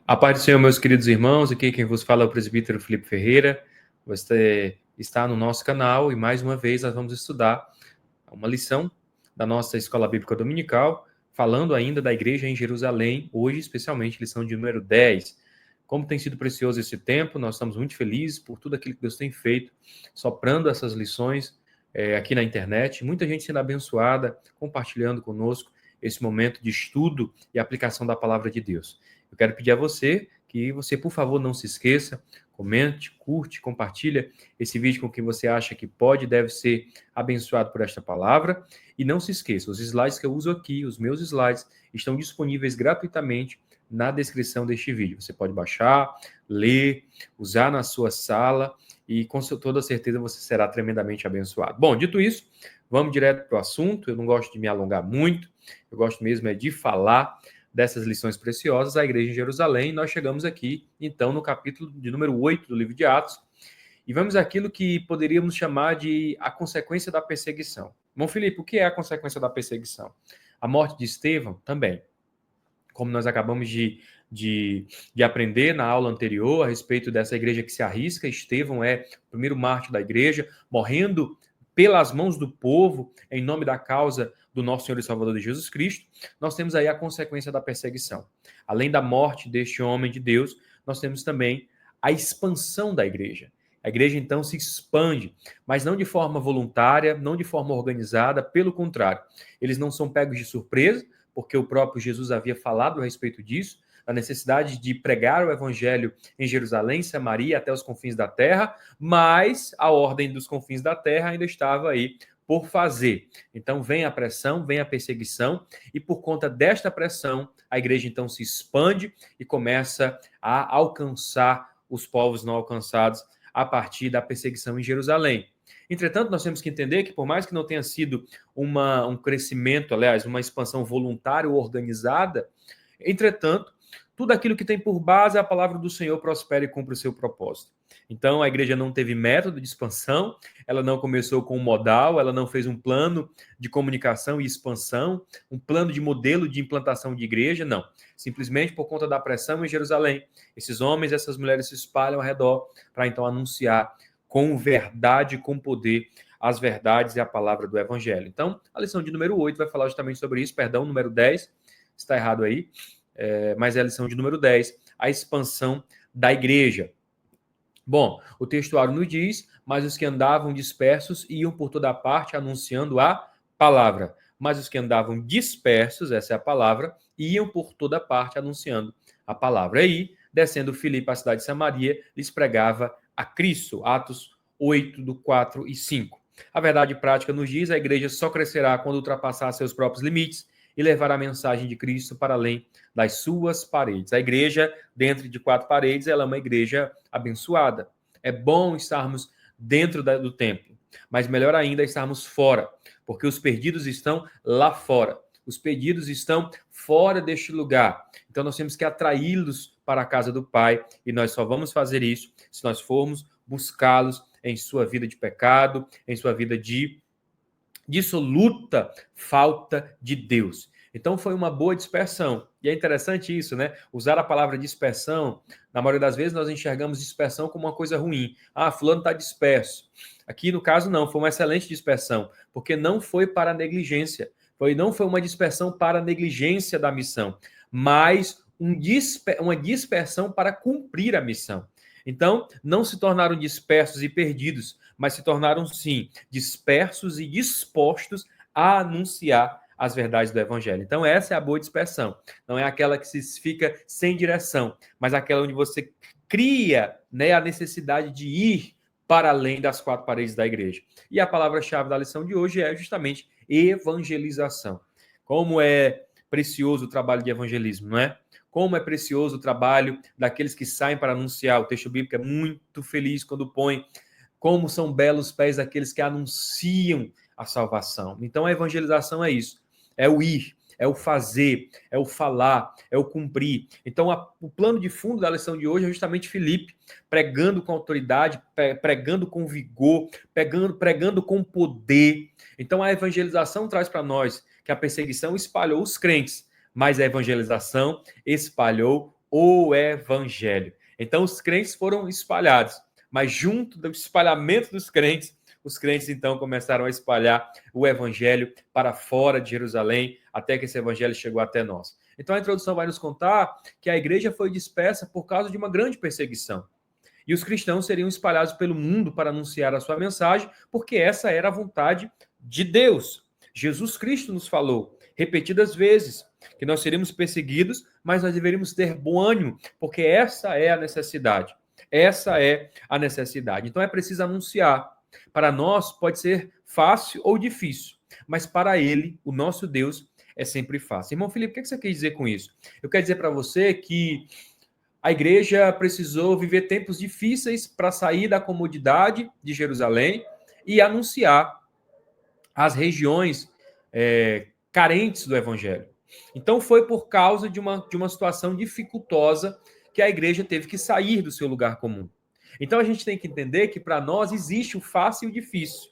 A paz do Senhor, meus queridos irmãos, aqui quem vos fala é o presbítero Felipe Ferreira. Você está no nosso canal e mais uma vez nós vamos estudar uma lição da nossa Escola Bíblica Dominical, falando ainda da igreja em Jerusalém, hoje especialmente lição de número 10. Como tem sido precioso esse tempo, nós estamos muito felizes por tudo aquilo que Deus tem feito, soprando essas lições aqui na internet. Muita gente sendo abençoada, compartilhando conosco esse momento de estudo e aplicação da palavra de Deus. Eu quero pedir a você que você, por favor, não se esqueça, comente, curte, compartilha esse vídeo com quem você acha que pode e deve ser abençoado por esta palavra. E não se esqueça, os slides que eu uso aqui, os meus slides, estão disponíveis gratuitamente na descrição deste vídeo. Você pode baixar, ler, usar na sua sala e com toda certeza você será tremendamente abençoado. Bom, dito isso, vamos direto para o assunto. Eu não gosto de me alongar muito, eu gosto mesmo de falar dessas lições preciosas, a igreja em Jerusalém. Nós chegamos aqui, então, no capítulo de número 8 do livro de Atos, e vamos àquilo que poderíamos chamar de a consequência da perseguição. Bom, Felipe, o que é a consequência da perseguição? A morte de Estevão também. Como nós acabamos de aprender na aula anterior a respeito dessa igreja que se arrisca, Estevão é o primeiro mártir da igreja, morrendo pelas mãos do povo, em nome da causa do nosso Senhor e Salvador de Jesus Cristo. Nós temos aí a consequência da perseguição. Além da morte deste homem de Deus, nós temos também a expansão da igreja. A igreja, então, se expande, mas não de forma voluntária, não de forma organizada, pelo contrário. Eles não são pegos de surpresa, porque o próprio Jesus havia falado a respeito disso, a necessidade de pregar o evangelho em Jerusalém, Samaria, até os confins da terra, mas a ordem dos confins da terra ainda estava aí por fazer. Então vem a pressão, vem a perseguição, e por conta desta pressão, a igreja então se expande e começa a alcançar os povos não alcançados a partir da perseguição em Jerusalém. Entretanto, nós temos que entender que, por mais que não tenha sido um crescimento, aliás, uma expansão voluntária ou organizada, entretanto, tudo aquilo que tem por base a palavra do Senhor prospera e cumpre o seu propósito. Então, a igreja não teve método de expansão, ela não começou com um modal, ela não fez um plano de comunicação e expansão, um plano de modelo de implantação de igreja, não. Simplesmente por conta da pressão em Jerusalém, esses homens e essas mulheres se espalham ao redor para então anunciar com verdade, com poder, as verdades e a palavra do evangelho. Então, a lição de número 8 vai falar justamente sobre isso, número 10, está errado aí, mas é a lição de número 10, a expansão da igreja. Bom, o textuário nos diz, mas os que andavam dispersos iam por toda parte anunciando a palavra. Mas os que andavam dispersos, essa é a palavra, iam por toda parte anunciando a palavra. Aí, descendo Filipe à cidade de Samaria, lhes pregava a Cristo. Atos 8, do 4 e 5. A verdade prática nos diz, a igreja só crescerá quando ultrapassar seus próprios limites e levar a mensagem de Cristo para além das suas paredes. A igreja, dentro de 4 paredes, ela é uma igreja abençoada. É bom estarmos dentro do templo, mas melhor ainda estarmos fora, porque os perdidos estão lá fora. Os perdidos estão fora deste lugar. Então nós temos que atraí-los para a casa do Pai, e nós só vamos fazer isso se nós formos buscá-los em sua vida de pecado, em sua vida de dissoluta falta de Deus. Então foi uma boa dispersão. E é interessante isso, né? Usar a palavra dispersão, na maioria das vezes nós enxergamos dispersão como uma coisa ruim. Ah, fulano está disperso. Aqui no caso não, foi uma excelente dispersão, porque não foi para negligência. Não foi uma dispersão para negligência da missão, mas uma dispersão para cumprir a missão. Então, não se tornaram dispersos e perdidos, mas se tornaram, sim, dispersos e dispostos a anunciar as verdades do evangelho. Então, essa é a boa dispersão. Não é aquela que se fica sem direção, mas aquela onde você cria, né, a necessidade de ir para além das 4 paredes da igreja. E a palavra-chave da lição de hoje é justamente evangelização. Como é precioso o trabalho de evangelismo, não é? Como é precioso o trabalho daqueles que saem para anunciar. O texto bíblico é muito feliz quando põe como são belos os pés daqueles que anunciam a salvação. Então, a evangelização é isso. É o ir, é o fazer, é o falar, é o cumprir. Então, o plano de fundo da lição de hoje é justamente Filipe pregando com autoridade, pregando com vigor, pregando com poder. Então, a evangelização traz para nós que a perseguição espalhou os crentes, mas a evangelização espalhou o evangelho. Então os crentes foram espalhados, mas junto do espalhamento dos crentes, os crentes então começaram a espalhar o evangelho para fora de Jerusalém, até que esse evangelho chegou até nós. Então a introdução vai nos contar que a igreja foi dispersa por causa de uma grande perseguição. E os cristãos seriam espalhados pelo mundo para anunciar a sua mensagem, porque essa era a vontade de Deus. Jesus Cristo nos falou repetidas vezes que nós seríamos perseguidos, mas nós deveríamos ter bom ânimo, porque essa é a necessidade. Essa é a necessidade. Então é preciso anunciar. Para nós pode ser fácil ou difícil, mas para ele, o nosso Deus, é sempre fácil. Irmão Felipe, o que você quer dizer com isso? Eu quero dizer para você que a igreja precisou viver tempos difíceis para sair da comodidade de Jerusalém e anunciar as regiões carentes do evangelho. Então foi por causa de uma situação dificultosa que a igreja teve que sair do seu lugar comum. Então a gente tem que entender que para nós existe o fácil e o difícil.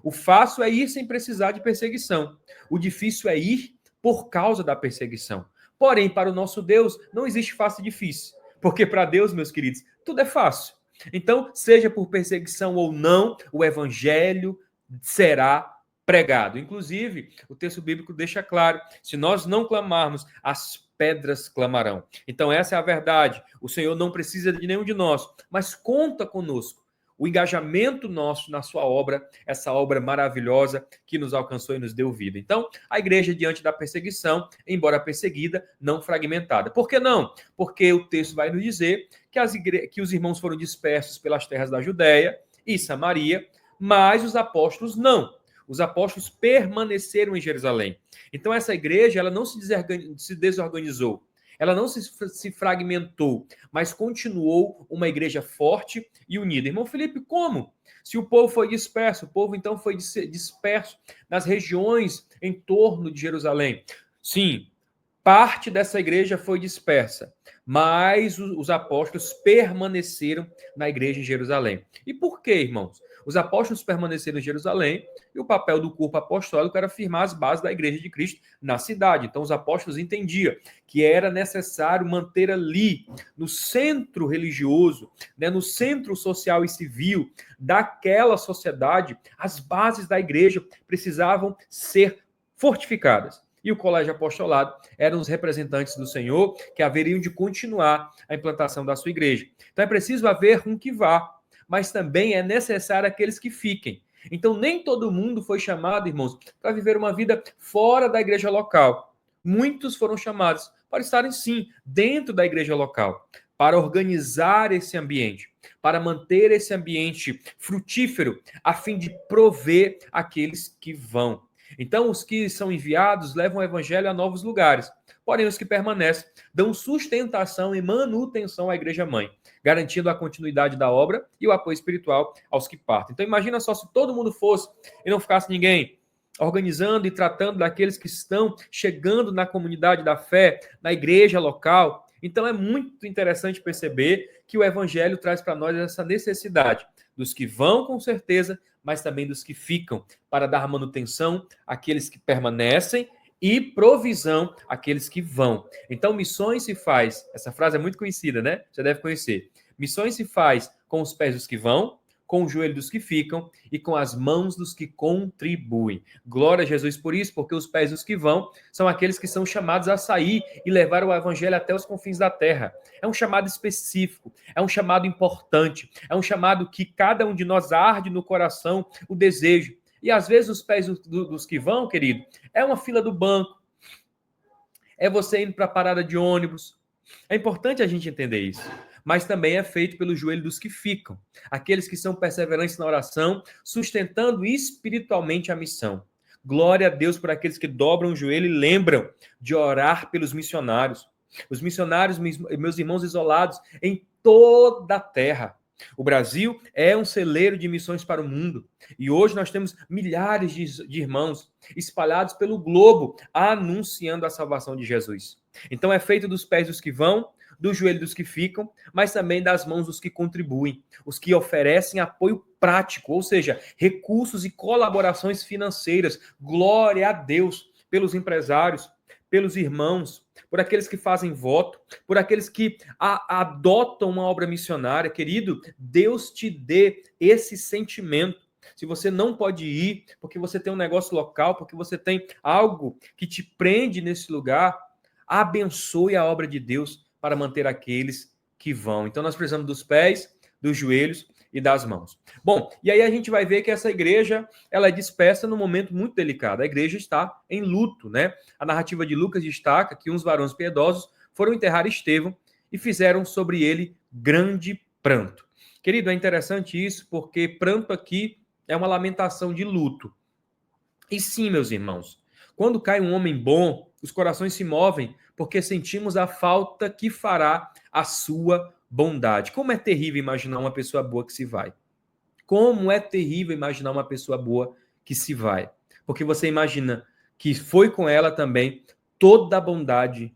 O fácil é ir sem precisar de perseguição. O difícil é ir por causa da perseguição. Porém, para o nosso Deus, não existe fácil e difícil. Porque para Deus, meus queridos, tudo é fácil. Então, seja por perseguição ou não, o evangelho será pregado. Inclusive, o texto bíblico deixa claro, se nós não clamarmos, as pedras clamarão. Então, essa é a verdade. O Senhor não precisa de nenhum de nós, mas conta conosco. O engajamento nosso na sua obra, essa obra maravilhosa que nos alcançou e nos deu vida. Então, a igreja, diante da perseguição, embora perseguida, não fragmentada. Por que não? Porque o texto vai nos dizer que os irmãos foram dispersos pelas terras da Judéia e Samaria, mas os apóstolos não. Os apóstolos permaneceram em Jerusalém. Então, essa igreja ela não se desorganizou. Ela não se fragmentou, mas continuou uma igreja forte e unida. Irmão Felipe, como? Se o povo foi disperso, o povo então foi disperso nas regiões em torno de Jerusalém. Sim, parte dessa igreja foi dispersa, mas os apóstolos permaneceram na igreja em Jerusalém. E por quê, irmãos? Os apóstolos permaneceram em Jerusalém e o papel do corpo apostólico era firmar as bases da igreja de Cristo na cidade. Então, os apóstolos entendiam que era necessário manter ali, no centro religioso, no centro social e civil daquela sociedade, as bases da igreja precisavam ser fortificadas. E o colégio apostolado eram os representantes do Senhor que haveriam de continuar a implantação da sua igreja. Então, é preciso haver um que vá, mas também é necessário aqueles que fiquem. Então, nem todo mundo foi chamado, irmãos, para viver uma vida fora da igreja local. Muitos foram chamados para estarem, sim, dentro da igreja local, para organizar esse ambiente, para manter esse ambiente frutífero, a fim de prover aqueles que vão. Então, os que são enviados levam o evangelho a novos lugares. Porém, os que permanecem dão sustentação e manutenção à igreja-mãe, garantindo a continuidade da obra e o apoio espiritual aos que partem. Então, imagina só se todo mundo fosse e não ficasse ninguém organizando e tratando daqueles que estão chegando na comunidade da fé, na igreja local. Então, é muito interessante perceber que o evangelho traz para nós essa necessidade dos que vão, com certeza, mas também dos que ficam, para dar manutenção àqueles que permanecem e provisão àqueles que vão. Então, missões se faz, essa frase é muito conhecida, né? Você deve conhecer. Missões se faz com os pés dos que vão, com o joelho dos que ficam e com as mãos dos que contribuem. Glória a Jesus por isso, porque os pés dos que vão são aqueles que são chamados a sair e levar o evangelho até os confins da terra. É um chamado específico, é um chamado importante, é um chamado que cada um de nós arde no coração o desejo. E às vezes os pés dos que vão, querido, é uma fila do banco, é você indo para a parada de ônibus. É importante a gente entender isso. Mas também é feito pelo joelho dos que ficam, aqueles que são perseverantes na oração, sustentando espiritualmente a missão. Glória a Deus por aqueles que dobram o joelho e lembram de orar pelos missionários. Os missionários, meus irmãos isolados em toda a terra. O Brasil é um celeiro de missões para o mundo. E hoje nós temos milhares de irmãos espalhados pelo globo, anunciando a salvação de Jesus. Então é feito dos pés dos que vão, do joelho dos que ficam, mas também das mãos dos que contribuem, os que oferecem apoio prático, ou seja, recursos e colaborações financeiras. Glória a Deus pelos empresários, pelos irmãos por aqueles que fazem voto, por aqueles que adotam uma obra missionária. Querido, Deus te dê esse sentimento. Se você não pode ir, porque você tem um negócio local, porque você tem algo que te prende nesse lugar, abençoe a obra de Deus para manter aqueles que vão. Então nós precisamos dos pés, dos joelhos e das mãos. Bom, e aí a gente vai ver que essa igreja, ela é dispersa num momento muito delicado. A igreja está em luto, né? A narrativa de Lucas destaca que uns varões piedosos foram enterrar Estevão e fizeram sobre ele grande pranto. Querido, é interessante isso, porque pranto aqui é uma lamentação de luto. E sim, meus irmãos, quando cai um homem bom, os corações se movem porque sentimos a falta que fará a sua bondade. Como é terrível imaginar uma pessoa boa que se vai. Como é terrível imaginar uma pessoa boa que se vai. Porque você imagina que foi com ela também toda a bondade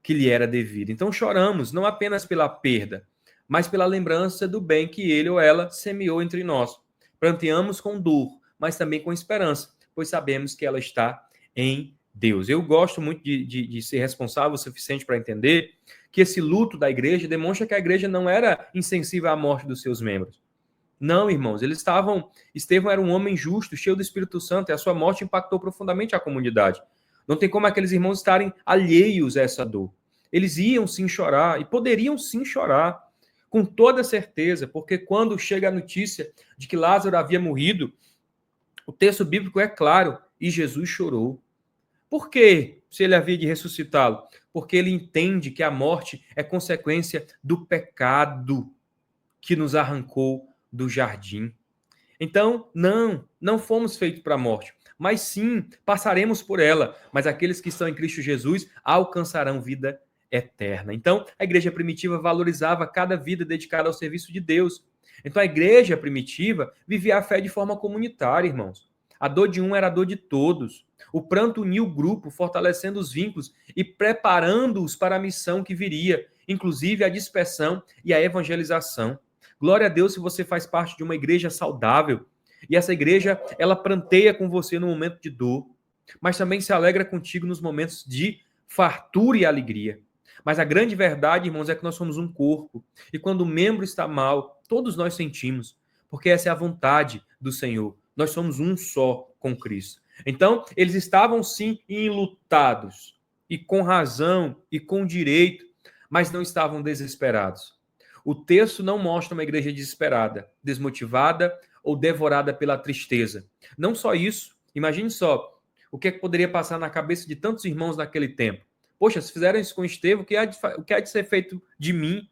que lhe era devida. Então choramos, não apenas pela perda, mas pela lembrança do bem que ele ou ela semeou entre nós. Pranteamos com dor, mas também com esperança, pois sabemos que ela está em Deus. Eu gosto muito de ser responsável o suficiente para entender que esse luto da igreja demonstra que a igreja não era insensível à morte dos seus membros. Não, irmãos, Estevão era um homem justo, cheio do Espírito Santo, e a sua morte impactou profundamente a comunidade. Não tem como aqueles irmãos estarem alheios a essa dor. Eles iam sim chorar, e poderiam sim chorar, com toda certeza, porque quando chega a notícia de que Lázaro havia morrido, o texto bíblico é claro, e Jesus chorou. Por quê? Se ele havia de ressuscitá-lo? Porque ele entende que a morte é consequência do pecado que nos arrancou do jardim. Então, não fomos feitos para a morte, mas sim, passaremos por ela, mas aqueles que estão em Cristo Jesus alcançarão vida eterna. Então, a igreja primitiva valorizava cada vida dedicada ao serviço de Deus. Então, a igreja primitiva vivia a fé de forma comunitária, irmãos. A dor de um era a dor de todos. O pranto uniu o grupo, fortalecendo os vínculos e preparando-os para a missão que viria, inclusive a dispersão e a evangelização. Glória a Deus se você faz parte de uma igreja saudável. E essa igreja, ela pranteia com você no momento de dor, mas também se alegra contigo nos momentos de fartura e alegria. Mas a grande verdade, irmãos, é que nós somos um corpo. E quando o membro está mal, todos nós sentimos, porque essa é a vontade do Senhor. Nós somos um só com Cristo. Então, eles estavam sim enlutados, e com razão, e com direito, mas não estavam desesperados. O texto não mostra uma igreja desesperada, desmotivada ou devorada pela tristeza. Não só isso, imagine só o que poderia passar na cabeça de tantos irmãos naquele tempo. Poxa, se fizeram isso com Estevão, o que há de ser feito de mim?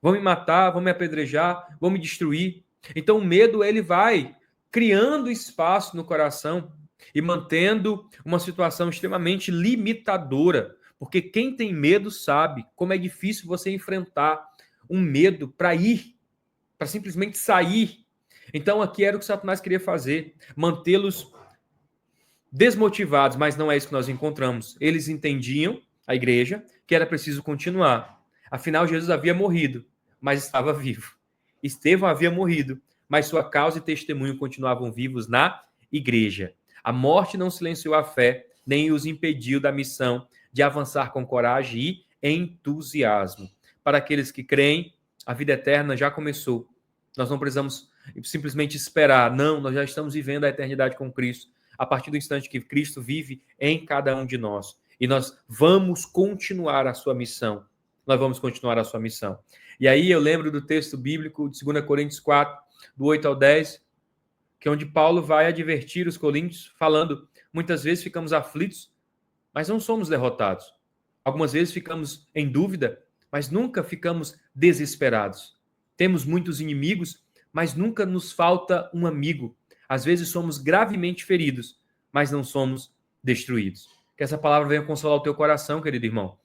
Vão me matar, vão me apedrejar, vão me destruir. Então o medo, ele vai criando espaço no coração e mantendo uma situação extremamente limitadora, porque quem tem medo sabe como é difícil você enfrentar um medo para simplesmente sair. Então aqui era o que Satanás queria fazer, mantê-los desmotivados, mas não é isso que nós encontramos. Eles entendiam, a igreja, que era preciso continuar. Afinal, Jesus havia morrido, mas estava vivo. Estevão havia morrido, mas sua causa e testemunho continuavam vivos na igreja. A morte não silenciou a fé, nem os impediu da missão de avançar com coragem e entusiasmo. Para aqueles que creem, a vida eterna já começou. Nós não precisamos simplesmente esperar. Não, nós já estamos vivendo a eternidade com Cristo, a partir do instante que Cristo vive em cada um de nós. E nós vamos continuar a sua missão. Nós vamos continuar a sua missão. E aí eu lembro do texto bíblico de 2 Coríntios 4, do 8 ao 10, que é onde Paulo vai advertir os coríntios, falando, muitas vezes ficamos aflitos, mas não somos derrotados. Algumas vezes ficamos em dúvida, mas nunca ficamos desesperados. Temos muitos inimigos, mas nunca nos falta um amigo. Às vezes somos gravemente feridos, mas não somos destruídos. Que essa palavra venha consolar o teu coração, querido irmão.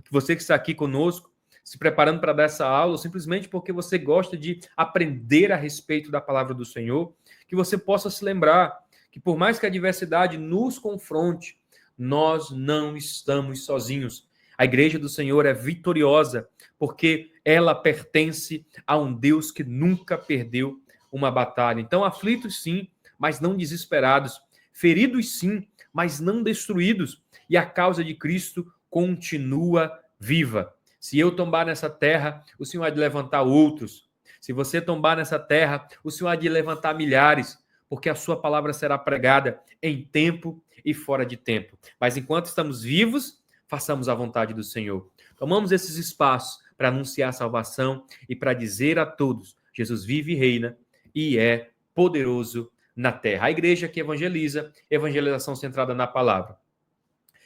Que você que está aqui conosco, se preparando para dar essa aula, ou simplesmente porque você gosta de aprender a respeito da palavra do Senhor, que você possa se lembrar que por mais que a adversidade nos confronte, nós não estamos sozinhos. A igreja do Senhor é vitoriosa, porque ela pertence a um Deus que nunca perdeu uma batalha. Então, aflitos sim, mas não desesperados. Feridos sim, mas não destruídos. E a causa de Cristo continua viva. Se eu tombar nessa terra, o Senhor há de levantar outros. Se você tombar nessa terra, o Senhor há de levantar milhares, porque a sua palavra será pregada em tempo e fora de tempo. Mas enquanto estamos vivos, façamos a vontade do Senhor. Tomamos esses espaços para anunciar a salvação e para dizer a todos: Jesus vive e reina e é poderoso na terra. A igreja que evangeliza, evangelização centrada na palavra.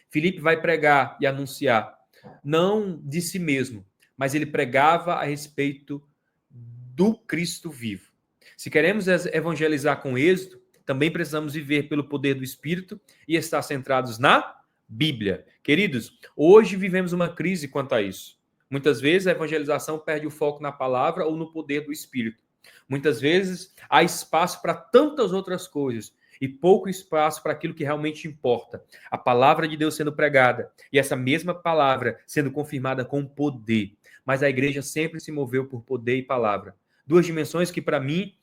Filipe vai pregar e anunciar, não de si mesmo, mas ele pregava a respeito do Cristo vivo. Se queremos evangelizar com êxito, também precisamos viver pelo poder do Espírito e estar centrados na Bíblia. Queridos, hoje vivemos uma crise quanto a isso. Muitas vezes a evangelização perde o foco na palavra ou no poder do Espírito. Muitas vezes há espaço para tantas outras coisas e pouco espaço para aquilo que realmente importa. A palavra de Deus sendo pregada e essa mesma palavra sendo confirmada com poder. Mas a igreja sempre se moveu por poder e palavra. Duas dimensões que, para mim,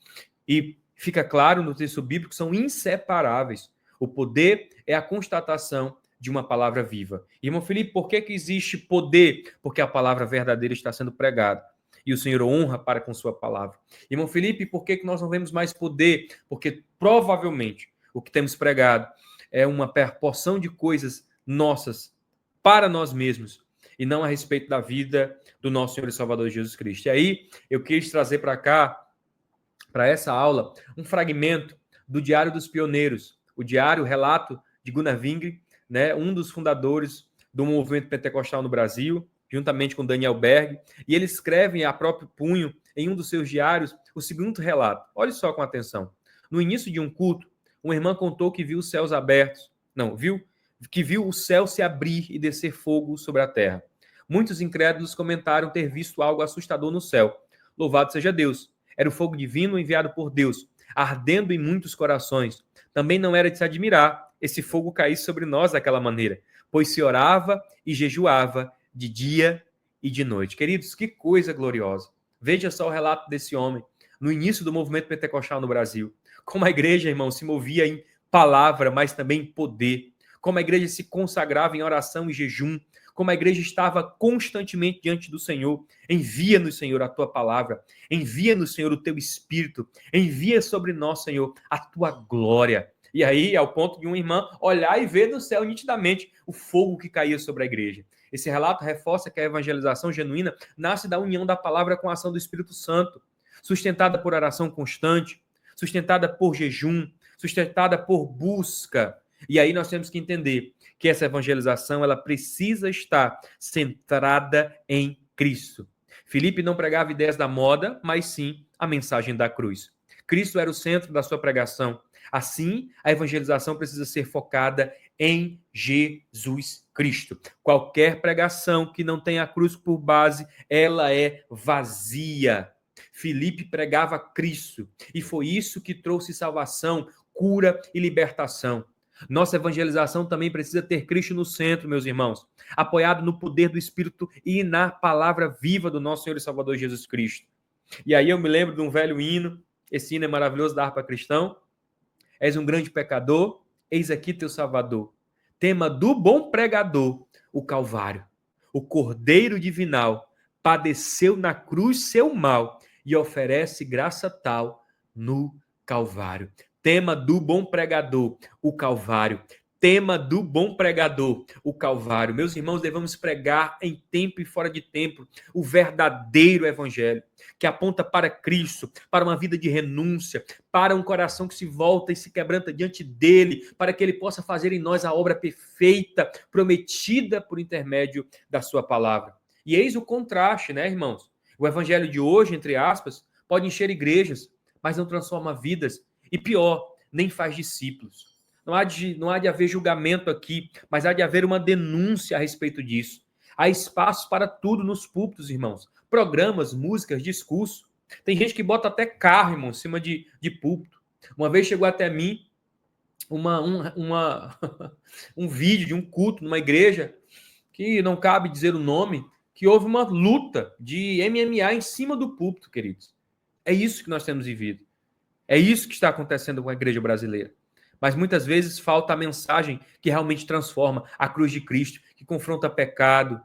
e fica claro no texto bíblico, são inseparáveis. O poder é a constatação de uma palavra viva. Irmão Felipe, por que existe poder? Porque a palavra verdadeira está sendo pregada. E o Senhor honra para com sua palavra. Irmão Felipe, por que nós não vemos mais poder? Porque provavelmente o que temos pregado é uma porção de coisas nossas para nós mesmos e não a respeito da vida do nosso Senhor e Salvador Jesus Cristo. E aí eu quis trazer para cá, para essa aula, um fragmento do Diário dos Pioneiros, o relato de Gunnar Wingre, né, um dos fundadores do movimento pentecostal no Brasil, juntamente com Daniel Berg, e ele escreve a próprio punho, em um dos seus diários, o seguinte relato. Olhe só com atenção. No início de um culto, uma irmã contou que viu os céus abertos, que viu o céu se abrir e descer fogo sobre a terra. Muitos incrédulos comentaram ter visto algo assustador no céu. Louvado seja Deus. Era o fogo divino enviado por Deus, ardendo em muitos corações. Também não era de se admirar esse fogo cair sobre nós daquela maneira, pois se orava e jejuava de dia e de noite. Queridos, que coisa gloriosa. Veja só o relato desse homem no início do movimento pentecostal no Brasil. Como a igreja, irmão, se movia em palavra, mas também em poder. Como a igreja se consagrava em oração e jejum. Como a igreja estava constantemente diante do Senhor. Envia-nos, Senhor, a tua palavra. Envia-nos, Senhor, o teu Espírito. Envia sobre nós, Senhor, a tua glória. E aí, ao ponto de uma irmã olhar e ver do céu nitidamente o fogo que caía sobre a igreja. Esse relato reforça que a evangelização genuína nasce da união da palavra com a ação do Espírito Santo, sustentada por oração constante, sustentada por jejum, sustentada por busca. E aí nós temos que entender que essa evangelização ela precisa estar centrada em Cristo. Filipe não pregava ideias da moda, mas sim a mensagem da cruz. Cristo era o centro da sua pregação. Assim, a evangelização precisa ser focada em Jesus Cristo. Qualquer pregação que não tenha a cruz por base, ela é vazia. Filipe pregava Cristo e foi isso que trouxe salvação, cura e libertação. Nossa evangelização também precisa ter Cristo no centro, meus irmãos, apoiado no poder do Espírito e na palavra viva do nosso Senhor e Salvador Jesus Cristo. E aí eu me lembro de um velho hino, esse hino é maravilhoso da harpa cristão. És um grande pecador, eis aqui teu Salvador. Tema do bom pregador, o Calvário. O Cordeiro Divinal padeceu na cruz seu mal e oferece graça tal no Calvário. Tema do bom pregador, o Calvário. Tema do bom pregador, o Calvário. Meus irmãos, devemos pregar em tempo e fora de tempo o verdadeiro evangelho, que aponta para Cristo, para uma vida de renúncia, para um coração que se volta e se quebranta diante dele, para que ele possa fazer em nós a obra perfeita, prometida por intermédio da sua palavra. E eis o contraste, né, irmãos? O evangelho de hoje, entre aspas, pode encher igrejas, mas não transforma vidas. E pior, nem faz discípulos. Não há de haver julgamento aqui, mas há de haver uma denúncia a respeito disso. Há espaço para tudo nos púlpitos, irmãos. Programas, músicas, discurso. Tem gente que bota até carro, irmão, em cima de púlpito. Uma vez chegou até mim um vídeo de um culto numa igreja, que não cabe dizer o nome, que houve uma luta de MMA em cima do púlpito, queridos. É isso que nós temos vivido. É isso que está acontecendo com a igreja brasileira. Mas muitas vezes falta a mensagem que realmente transforma, a cruz de Cristo, que confronta pecado,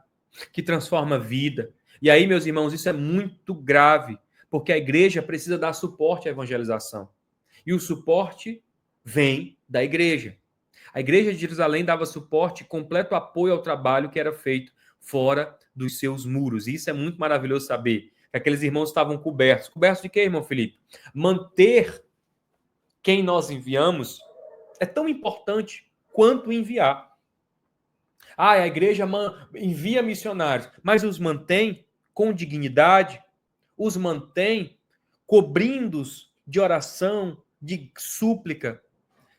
que transforma a vida. E aí, meus irmãos, isso é muito grave, porque a igreja precisa dar suporte à evangelização. E o suporte vem da igreja. A igreja de Jerusalém dava suporte, completo apoio ao trabalho que era feito fora dos seus muros. E isso é muito maravilhoso saber, que aqueles irmãos estavam cobertos. Cobertos de quê, irmão Felipe? Manter quem nós enviamos é tão importante quanto enviar. A igreja envia missionários, mas os mantém com dignidade, os mantém cobrindo-os de oração, de súplica.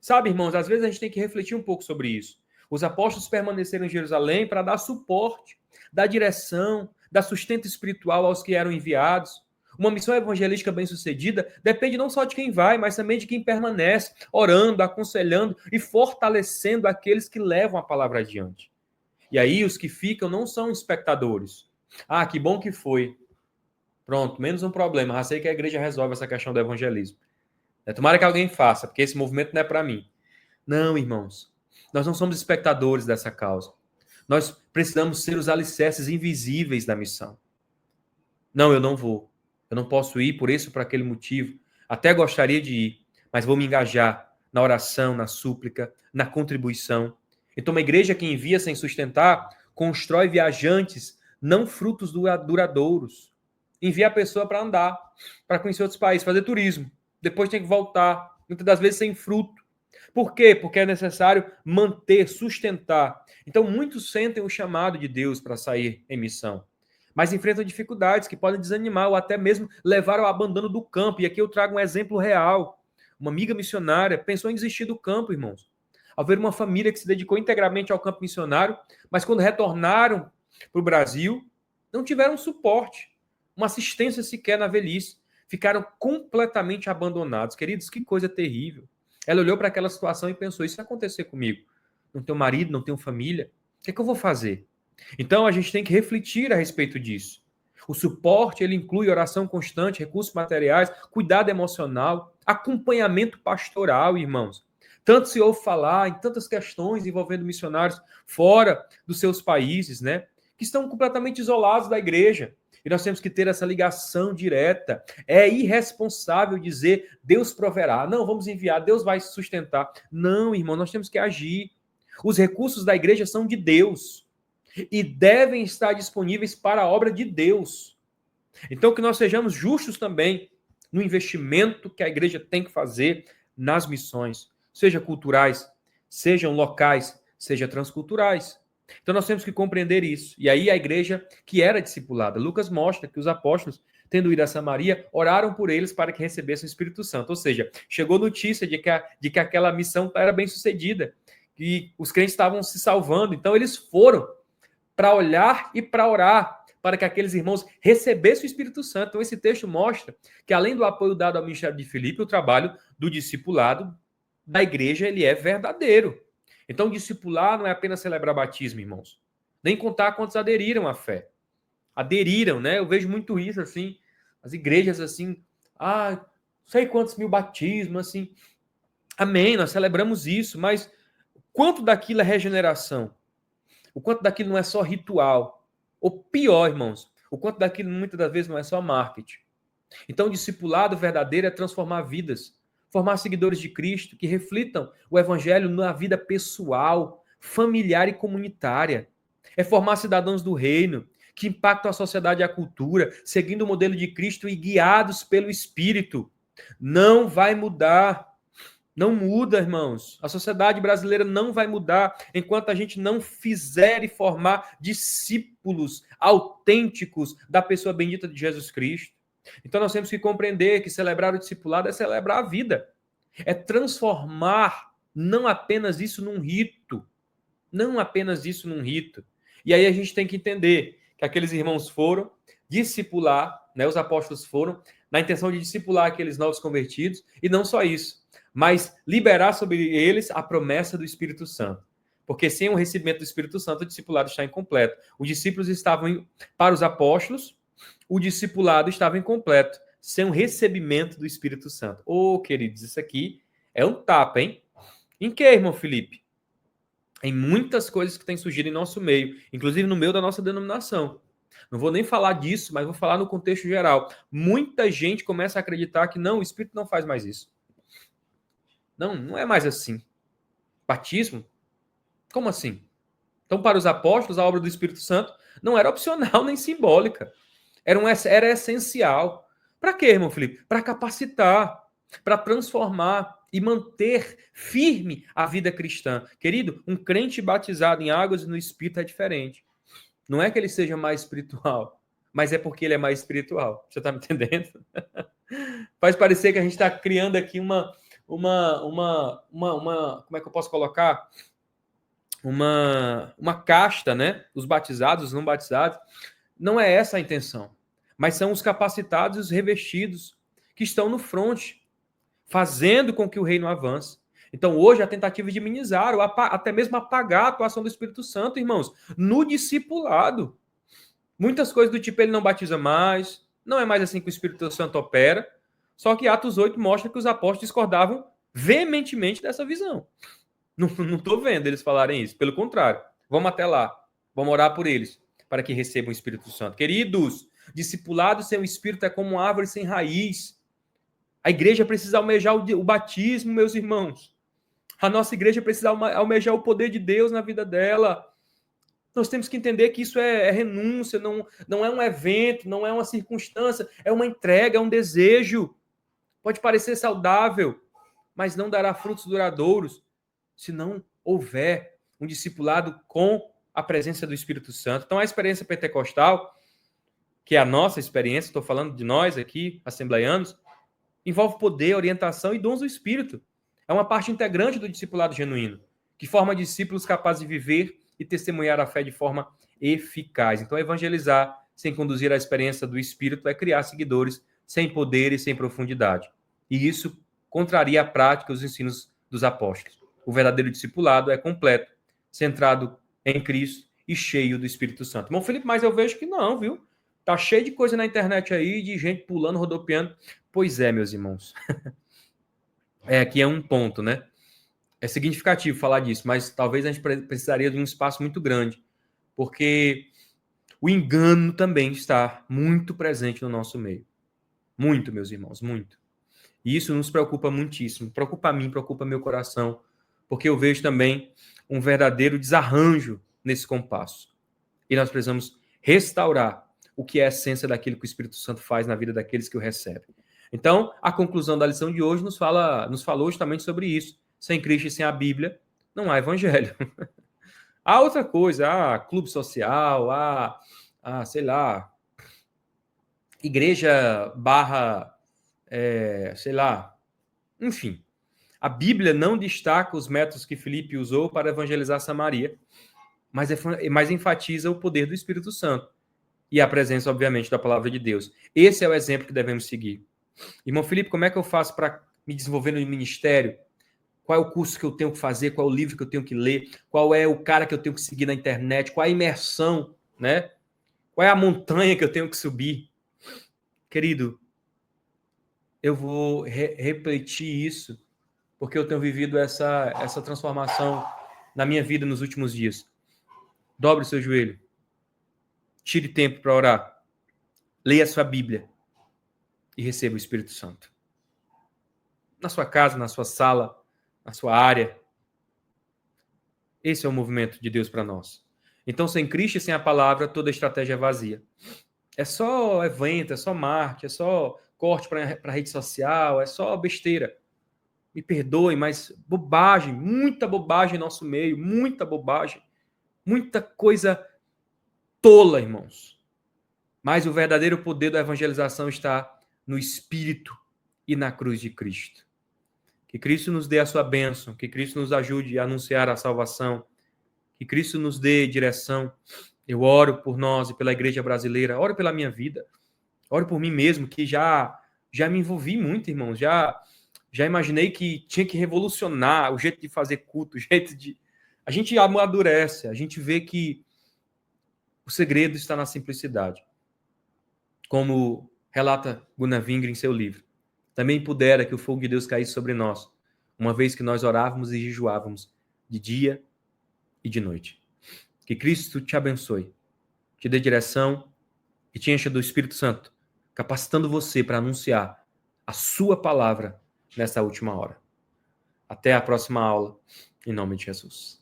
Sabe, irmãos, às vezes a gente tem que refletir um pouco sobre isso. Os apóstolos permaneceram em Jerusalém para dar suporte, dar direção, dar sustento espiritual aos que eram enviados. Uma missão evangelística bem-sucedida depende não só de quem vai, mas também de quem permanece, orando, aconselhando e fortalecendo aqueles que levam a palavra adiante. E aí os que ficam não são espectadores. Ah, que bom que foi. Pronto, menos um problema. Já sei que a igreja resolve essa questão do evangelismo. Tomara que alguém faça, porque esse movimento não é para mim. Não, irmãos. Nós não somos espectadores dessa causa. Nós precisamos ser os alicerces invisíveis da missão. Não, eu não vou. Eu não posso ir por esse ou por aquele motivo. Até gostaria de ir, mas vou me engajar na oração, na súplica, na contribuição. Então, uma igreja que envia sem sustentar constrói viajantes, não frutos duradouros. Envia a pessoa para andar, para conhecer outros países, fazer turismo. Depois tem que voltar, muitas das vezes sem fruto. Por quê? Porque é necessário manter, sustentar. Então, muitos sentem o chamado de Deus para sair em missão, mas enfrentam dificuldades que podem desanimar ou até mesmo levar ao abandono do campo. E aqui eu trago um exemplo real. Uma amiga missionária pensou em desistir do campo, irmãos. Ao ver uma família que se dedicou integralmente ao campo missionário, mas quando retornaram para o Brasil, não tiveram suporte, uma assistência sequer na velhice. Ficaram completamente abandonados. Queridos, que coisa terrível. Ela olhou para aquela situação e pensou, isso vai acontecer comigo. Não tenho marido, não tenho família. O que é que eu vou fazer? Então, a gente tem que refletir a respeito disso. O suporte, ele inclui oração constante, recursos materiais, cuidado emocional, acompanhamento pastoral, irmãos. Tanto se ouve falar em tantas questões envolvendo missionários fora dos seus países, né? Que estão completamente isolados da igreja. E nós temos que ter essa ligação direta. É irresponsável dizer, Deus proverá. Não, vamos enviar, Deus vai sustentar. Não, irmão, nós temos que agir. Os recursos da igreja são de Deus e devem estar disponíveis para a obra de Deus. Então, que nós sejamos justos também no investimento que a igreja tem que fazer nas missões, seja culturais, sejam locais, seja transculturais. Então, nós temos que compreender isso. E aí, a igreja que era discipulada, Lucas mostra que os apóstolos, tendo ido a Samaria, oraram por eles para que recebessem o Espírito Santo. Ou seja, chegou notícia de que aquela missão era bem sucedida, que os crentes estavam se salvando. Então, eles foram para olhar e para orar, para que aqueles irmãos recebessem o Espírito Santo. Então, esse texto mostra que, além do apoio dado ao ministério de Filipe, o trabalho do discipulado da igreja, ele é verdadeiro. Então, discipular não é apenas celebrar batismo, irmãos. Nem contar quantos aderiram à fé. Aderiram, né? Eu vejo muito isso, assim, as igrejas, assim, sei quantos mil batismos, assim. Amém, nós celebramos isso, mas quanto daquilo é regeneração? O quanto daquilo não é só ritual? Ou pior, irmãos, o quanto daquilo muitas das vezes não é só marketing? Então, o discipulado verdadeiro é transformar vidas, formar seguidores de Cristo que reflitam o evangelho na vida pessoal, familiar e comunitária. É formar cidadãos do reino que impactam a sociedade e a cultura, seguindo o modelo de Cristo e guiados pelo Espírito. Não vai mudar. Não muda, irmãos. A sociedade brasileira não vai mudar enquanto a gente não fizer e formar discípulos autênticos da pessoa bendita de Jesus Cristo. Então nós temos que compreender que celebrar o discipulado é celebrar a vida. É transformar não apenas isso num rito. Não apenas isso num rito. E aí a gente tem que entender que aqueles irmãos foram discipular, né, os apóstolos foram, na intenção de discipular aqueles novos convertidos, e não só isso, mas liberar sobre eles a promessa do Espírito Santo. Porque sem o recebimento do Espírito Santo, o discipulado está incompleto. Os discípulos estavam para os apóstolos, o discipulado estava incompleto, sem o recebimento do Espírito Santo. Queridos, isso aqui é um tapa, hein? Em que, irmão Felipe? em muitas coisas que têm surgido em nosso meio, inclusive no meio da nossa denominação. Não vou nem falar disso, mas vou falar no contexto geral. Muita gente começa a acreditar que não, o Espírito não faz mais isso. Não, não é mais assim. Batismo? Como assim? Então, para os apóstolos, a obra do Espírito Santo não era opcional nem simbólica. Era essencial. Para quê, irmão Felipe? Para capacitar, para transformar e manter firme a vida cristã. Querido, um crente batizado em águas e no Espírito é diferente. Não é que ele seja mais espiritual, mas é porque ele é mais espiritual. Você está me entendendo? Faz parecer que a gente está criando aqui como é que eu posso colocar? Uma casta, né? Os batizados, os não batizados. Não é essa a intenção. Mas são os capacitados e os revestidos que estão no front, fazendo com que o reino avance. Então, hoje, a tentativa de minimizar, ou até mesmo apagar a atuação do Espírito Santo, irmãos, no discipulado. Muitas coisas do tipo, ele não batiza mais, não é mais assim que o Espírito Santo opera. Só que Atos 8 mostra que os apóstolos discordavam veementemente dessa visão. Não estou vendo eles falarem isso. Pelo contrário, vamos até lá. Vamos orar por eles, para que recebam o Espírito Santo. Queridos, discipulado sem o Espírito é como uma árvore sem raiz. A igreja precisa almejar o batismo, meus irmãos. A nossa igreja precisa almejar o poder de Deus na vida dela. Nós temos que entender que isso é renúncia, não é um evento, não é uma circunstância, é uma entrega, é um desejo. Pode parecer saudável, mas não dará frutos duradouros se não houver um discipulado com a presença do Espírito Santo. Então, a experiência pentecostal, que é a nossa experiência, estou falando de nós aqui, assembleianos, envolve poder, orientação e dons do Espírito. É uma parte integrante do discipulado genuíno, que forma discípulos capazes de viver e testemunhar a fé de forma eficaz. Então, evangelizar sem conduzir a experiência do Espírito é criar seguidores sem poder e sem profundidade. E isso contraria a prática e os ensinos dos apóstolos. O verdadeiro discipulado é completo, centrado em Cristo e cheio do Espírito Santo. Irmão Felipe, mas eu vejo que não, viu? Tá cheio de coisa na internet aí, de gente pulando, rodopiando. Pois é, meus irmãos. Aqui é um ponto, né? É significativo falar disso, mas talvez a gente precisaria de um espaço muito grande, porque o engano também está muito presente no nosso meio. Muito, meus irmãos, muito. E isso nos preocupa muitíssimo. Preocupa a mim, preocupa meu coração, porque eu vejo também um verdadeiro desarranjo nesse compasso. E nós precisamos restaurar o que é a essência daquilo que o Espírito Santo faz na vida daqueles que o recebem. Então, a conclusão da lição de hoje nos falou justamente sobre isso. Sem Cristo e sem a Bíblia, não há evangelho. Há outra coisa, há clube social, sei lá, igreja barra, sei lá, enfim. A Bíblia não destaca os métodos que Filipe usou para evangelizar Samaria, mas enfatiza o poder do Espírito Santo e a presença, obviamente, da palavra de Deus. Esse é o exemplo que devemos seguir. Irmão Felipe, como é que eu faço para me desenvolver no ministério? Qual é o curso que eu tenho que fazer? Qual é o livro que eu tenho que ler? Qual é o cara que eu tenho que seguir na internet? Qual é a imersão, né? Qual é a montanha que eu tenho que subir? Querido, eu vou refletir isso, porque eu tenho vivido essa transformação na minha vida nos últimos dias. Dobre o seu joelho. Tire tempo para orar. Leia a sua Bíblia e receba o Espírito Santo. Na sua casa, na sua sala, na sua área. Esse é o movimento de Deus para nós. Então, sem Cristo e sem a palavra, toda estratégia é vazia. É só evento, é só marketing, é só corte para rede social, é só besteira. Me perdoem, mas bobagem, muita bobagem em nosso meio, muita bobagem, muita coisa tola, irmãos. Mas o verdadeiro poder da evangelização está no Espírito e na cruz de Cristo. Que Cristo nos dê a sua bênção, que Cristo nos ajude a anunciar a salvação, que Cristo nos dê direção. Eu oro por nós e pela igreja brasileira, oro pela minha vida, oro por mim mesmo, que já me envolvi muito, irmãos, já imaginei que tinha que revolucionar o jeito de fazer culto, o jeito de... A gente amadurece, a gente vê que o segredo está na simplicidade. Como relata Gunnar Wingren em seu livro. Também pudera que o fogo de Deus caísse sobre nós, uma vez que nós orávamos e jejuávamos de dia e de noite. Que Cristo te abençoe, te dê direção e te encha do Espírito Santo, capacitando você para anunciar a sua palavra nessa última hora. Até a próxima aula, em nome de Jesus.